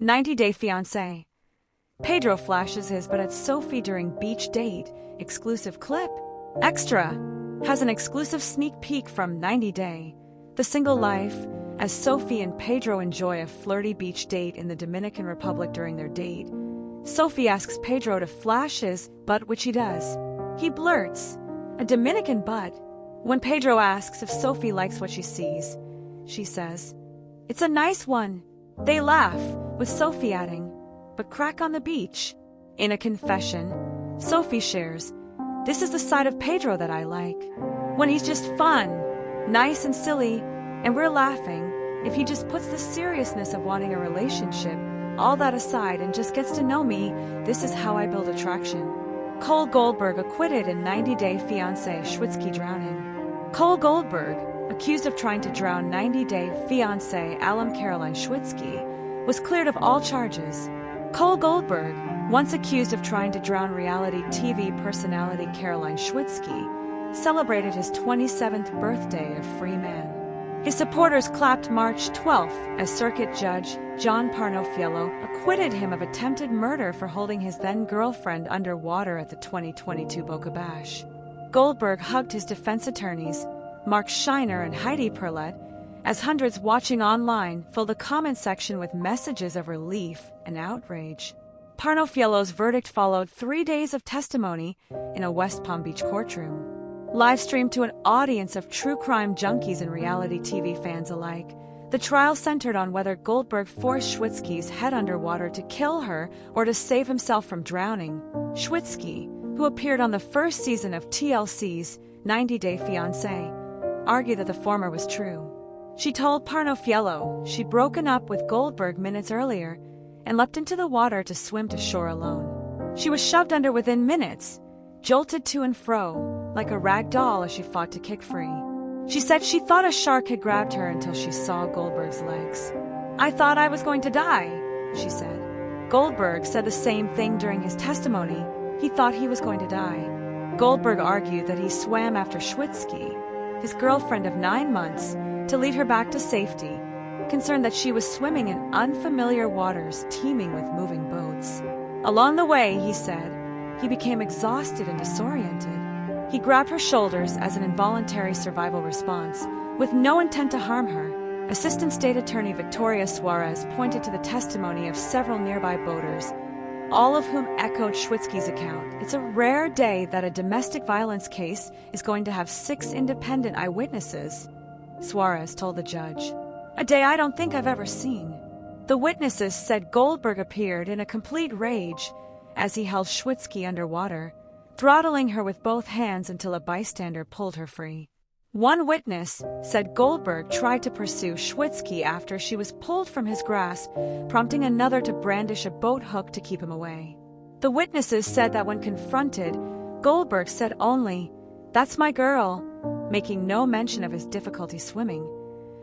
90-Day Fiancé. Pedro flashes his butt at Sophie during beach date. Exclusive clip. Extra has an exclusive sneak peek from 90-Day, the single life, as Sophie and Pedro enjoy a flirty beach date in the Dominican Republic. During their date, Sophie asks Pedro to flash his butt, which he does. He blurts, "A Dominican butt." When Pedro asks if Sophie likes what she sees, she says, "It's a nice one." They laugh, with Sophie adding, "But crack on the beach." In a confession, Sophie shares, "This is the side of Pedro that I like. When he's just fun, nice and silly, and we're laughing. If he just puts the seriousness of wanting a relationship, all that aside, and just gets to know me, this is how I build attraction." Cole Goldberg acquitted in 90-Day Fiancé Schwitzky drowning. Cole Goldberg, accused of trying to drown 90-Day Fiancé alum Caroline Schwitzky, was cleared of all charges. Cole Goldberg, once accused of trying to drown reality TV personality Caroline Schwitzky, celebrated his 27th birthday a free man. His supporters clapped March 12th as Circuit Judge John Parnofiello acquitted him of attempted murder for holding his then-girlfriend underwater at the 2022 Boca Bash. Goldberg hugged his defense attorneys, Mark Scheiner and Heidi Perlet, as hundreds watching online filled the comment section with messages of relief and outrage. Parnofiello's verdict followed 3 days of testimony in a West Palm Beach courtroom. Live streamed to an audience of true crime junkies and reality TV fans alike, the trial centered on whether Goldberg forced Schwitzky's head underwater to kill her or to save himself from drowning. Schwitzky, who appeared on the first season of TLC's 90-Day Fiancé, argued that the former was true. She told Parnofiello she'd broken up with Goldberg minutes earlier and leapt into the water to swim to shore alone. She was shoved under within minutes, jolted to and fro, like a rag doll as she fought to kick free. She said she thought a shark had grabbed her until she saw Goldberg's legs. "I thought I was going to die," she said. Goldberg said the same thing during his testimony. He thought he was going to die. Goldberg argued that he swam after Schwitzky, his girlfriend of 9 months, to lead her back to safety, concerned that she was swimming in unfamiliar waters teeming with moving boats. Along the way, he said, he became exhausted and disoriented. He grabbed her shoulders as an involuntary survival response, with no intent to harm her. Assistant State Attorney Victoria Suarez pointed to the testimony of several nearby boaters, all of whom echoed Schwitzky's account. "It's a rare day that a domestic violence case is going to have 6 independent eyewitnesses," Suarez told the judge. "A day I don't think I've ever seen." The witnesses said Goldberg appeared in a complete rage as he held Schwitzky underwater, throttling her with both hands until a bystander pulled her free. One witness said Goldberg tried to pursue Schwitzky after she was pulled from his grasp, prompting another to brandish a boat hook to keep him away. The witnesses said that when confronted, Goldberg said only, "That's my girl," making no mention of his difficulty swimming.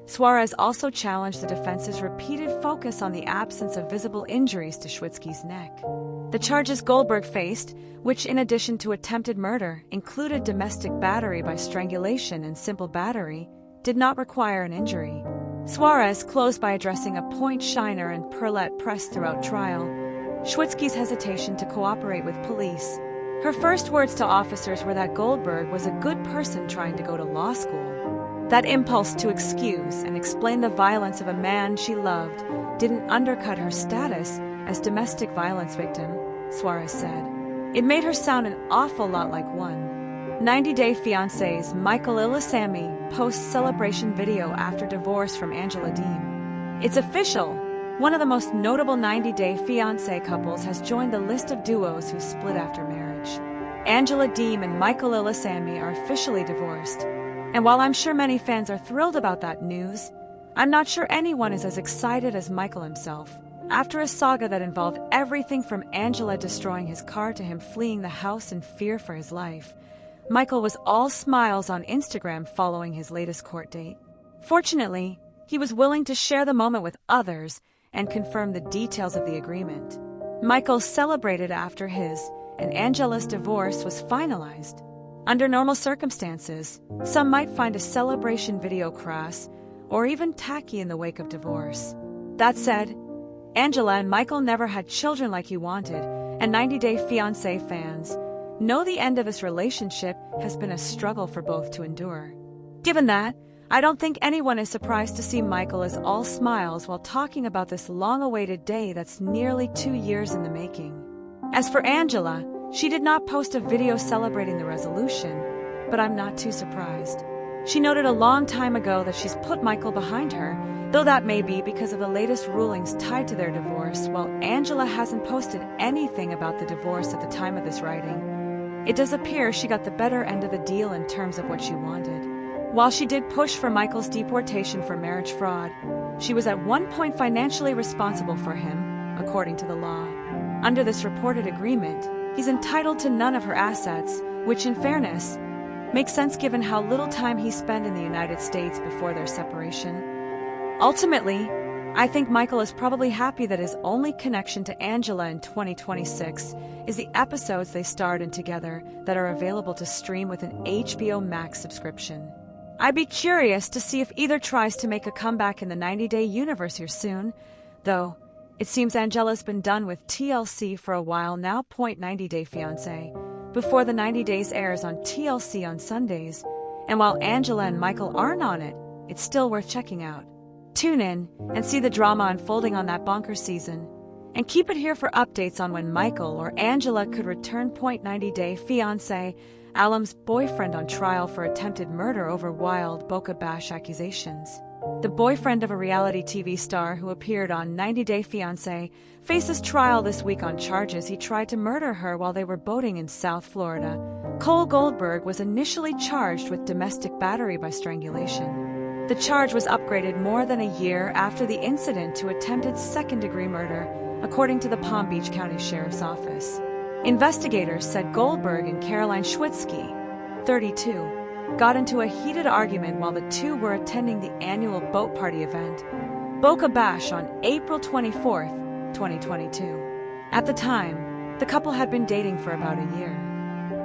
Suarez also challenged the defense's repeated focus on the absence of visible injuries to Schwitzky's neck. The charges Goldberg faced, which in addition to attempted murder included domestic battery by strangulation and simple battery, did not require an injury. Suarez closed by addressing a point Scheiner and Perlet pressed throughout trial: Schwitzky's hesitation to cooperate with police. Her first words to officers were that Goldberg was a good person trying to go to law school. That impulse to excuse and explain the violence of a man she loved didn't undercut her status as domestic violence victim, Suarez said. It made her sound an awful lot like one. 90-Day Fiancé's Michael Ilisamy posts celebration video after divorce from Angela Deem. It's official! One of the most notable 90-Day Fiancé couples has joined the list of duos who split after marriage. Angela Deem and Michael Ilisamy are officially divorced. And while I'm sure many fans are thrilled about that news, I'm not sure anyone is as excited as Michael himself. After a saga that involved everything from Angela destroying his car to him fleeing the house in fear for his life, Michael was all smiles on Instagram following his latest court date. Fortunately, he was willing to share the moment with others and confirm the details of the agreement. Michael celebrated after his and Angela's divorce was finalized. Under normal circumstances, some might find a celebration video crass or even tacky in the wake of divorce. That said, Angela and Michael never had children like you wanted, and 90 Day Fiancé fans know the end of this relationship has been a struggle for both to endure. Given that, I don't think anyone is surprised to see Michael as all smiles while talking about this long-awaited day that's nearly 2 years in the making. As for Angela, she did not post a video celebrating the resolution, but I'm not too surprised. She noted a long time ago that she's put Michael behind her, though that may be because of the latest rulings tied to their divorce, while Angela hasn't posted anything about the divorce at the time of this writing. It does appear she got the better end of the deal in terms of what she wanted. While she did push for Michael's deportation for marriage fraud, she was at one point financially responsible for him, according to the law. Under this reported agreement, he's entitled to none of her assets, which in fairness, makes sense given how little time he spent in the United States before their separation. Ultimately, I think Michael is probably happy that his only connection to Angela in 2026 is the episodes they starred in together that are available to stream with an HBO Max subscription. I'd be curious to see if either tries to make a comeback in the 90-day universe here soon, though it seems Angela's been done with TLC for a while now. 90 Day Fiancé, before the 90 Days airs on TLC on Sundays, and while Angela and Michael aren't on it, it's still worth checking out. Tune in and see the drama unfolding on that bonkers season. And keep it here for updates on when Michael or Angela could return. 90 Day Fiancé, Alam's boyfriend on trial for attempted murder over wild Boca Bash accusations. The boyfriend of a reality TV star who appeared on 90 Day Fiancé faces trial this week on charges he tried to murder her while they were boating in South Florida. Cole Goldberg was initially charged with domestic battery by strangulation. The charge was upgraded more than a year after the incident to attempted second-degree murder, according to the Palm Beach County Sheriff's Office. Investigators said Goldberg and Caroline Schwitzky, 32, got into a heated argument while the two were attending the annual boat party event, Boca Bash, on April 24, 2022. At the time, the couple had been dating for about a year.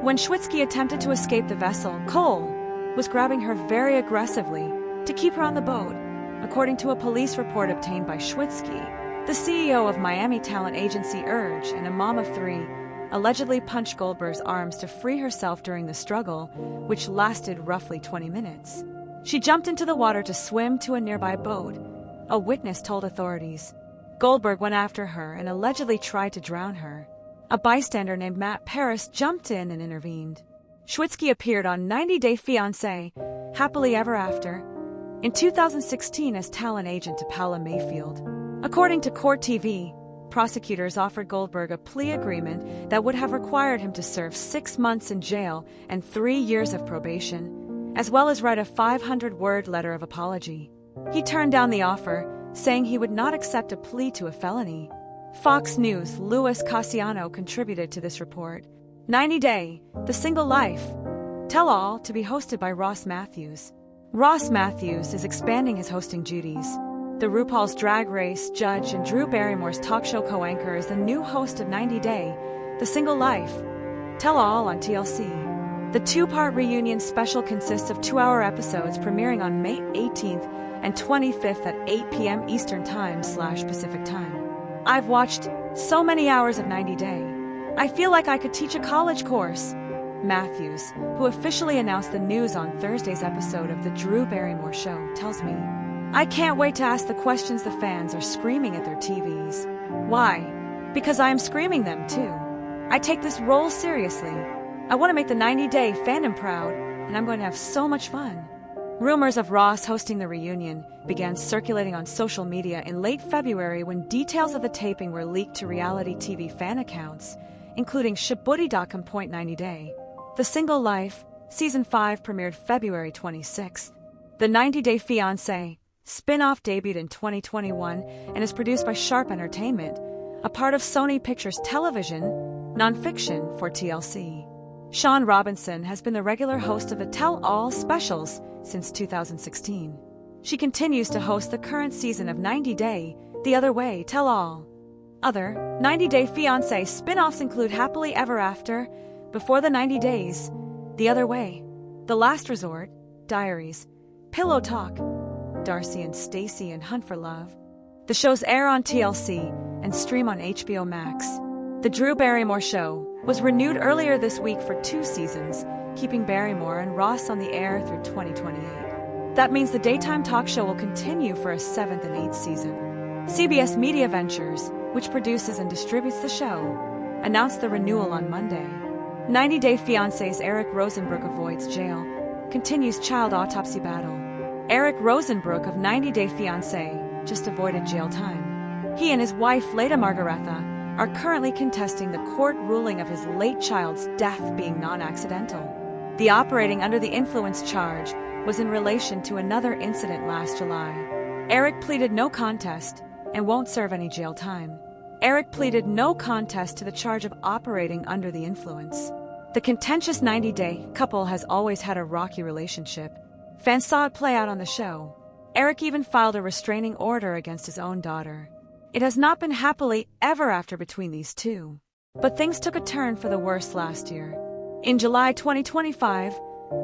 When Schwitzky attempted to escape the vessel, Cole was grabbing her very aggressively to keep her on the boat, according to a police report obtained by Schwitzky. The CEO of Miami talent agency Urge and a mom of 3 allegedly punched Goldberg's arms to free herself during the struggle, which lasted roughly 20 minutes. She jumped into the water to swim to a nearby boat, a witness told authorities. Goldberg went after her and allegedly tried to drown her. A bystander named Matt Paris jumped in and intervened. Schwitzky appeared on 90 Day Fiancé, Happily Ever After, in 2016 as talent agent to Paula Mayfield. According to Court TV, prosecutors offered Goldberg a plea agreement that would have required him to serve 6 months in jail and 3 years of probation, as well as write a 500-word letter of apology. He turned down the offer, saying he would not accept a plea to a felony. Fox News' Louis Cassiano contributed to this report. 90 Day, The Single Life, Tell All, to be hosted by Ross Matthews. Ross Matthews is expanding his hosting duties. The RuPaul's Drag Race judge and Drew Barrymore's talk show co-anchor is the new host of 90 Day, The Single Life, Tell All on TLC. The 2-part reunion special consists of 2-hour episodes premiering on May 18th and 25th at 8 p.m. Eastern Time/Pacific Time. I've watched so many hours of 90 Day. I feel like I could teach a college course. Matthews, who officially announced the news on Thursday's episode of The Drew Barrymore Show, tells me, I can't wait to ask the questions the fans are screaming at their TVs. Why? Because I am screaming them too. I take this role seriously. I want to make the 90 Day fandom proud, and I'm going to have so much fun. Rumors of Ross hosting the reunion began circulating on social media in late February when details of the taping were leaked to reality TV fan accounts, including Shibuddy.com. 90 Day, The Single Life, Season 5 premiered February 26th. The 90 Day Fiancé spin-off debuted in 2021 and is produced by Sharp Entertainment, a part of Sony Pictures Television, nonfiction for TLC. Sean Robinson has been the regular host of the Tell All specials since 2016. She continues to host the current season of 90 Day, The Other Way, Tell All. Other 90 Day Fiancé spin-offs include Happily Ever After, Before the 90 Days, The Other Way, The Last Resort, Diaries, Pillow Talk, Darcy and Stacy and Hunt for Love, The shows air on TLC and stream on HBO Max. The Drew Barrymore Show was renewed earlier this week for 2 seasons, keeping Barrymore and Ross on the air through 2028. That means the daytime talk show will continue for a 7th and 8th season. CBS Media Ventures, which produces and distributes the show, announced the renewal on Monday. 90 Day Fiancé's Eric Rosenbrook avoids jail, continues child autopsy battle. Eric Rosenbrook of 90 Day Fiancé just avoided jail time. He and his wife, Leda Margaretha, are currently contesting the court ruling of his late child's death being non-accidental. The operating under the influence charge was in relation to another incident last July. Eric pleaded no contest and won't serve any jail time. Eric pleaded no contest to the charge of operating under the influence. The contentious 90-day couple has always had a rocky relationship. Fans saw it play out on the show. Eric even filed a restraining order against his own daughter. It has not been happily ever after between these two. But things took a turn for the worse last year. In July 2025,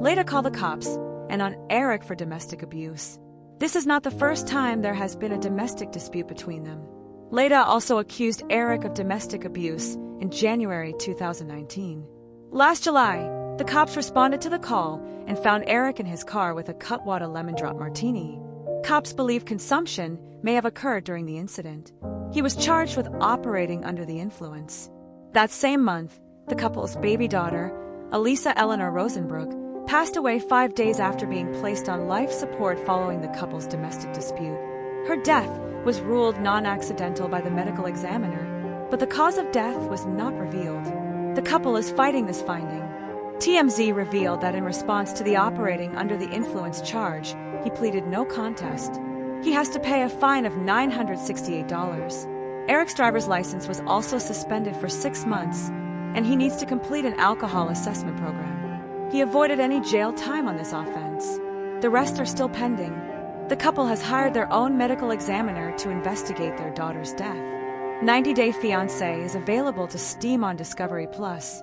Leda called the cops and on Eric for domestic abuse. This is not the first time there has been a domestic dispute between them. Leda also accused Eric of domestic abuse in January 2019. Last July, the cops responded to the call and found Eric in his car with a Cutwater lemon drop martini. Cops believe consumption may have occurred during the incident. He was charged with operating under the influence. That same month, the couple's baby daughter, Elisa Eleanor Rosenbrook, passed away 5 days after being placed on life support following the couple's domestic dispute. Her death was ruled non-accidental by the medical examiner, but the cause of death was not revealed. The couple is fighting this finding. TMZ revealed that in response to the operating under the influence charge, he pleaded no contest. He has to pay a fine of $968. Eric's driver's license was also suspended for 6 months, and he needs to complete an alcohol assessment program. He avoided any jail time on this offense. The rest are still pending. The couple has hired their own medical examiner to investigate their daughter's death. 90 Day Fiancé is available to stream on Discovery Plus.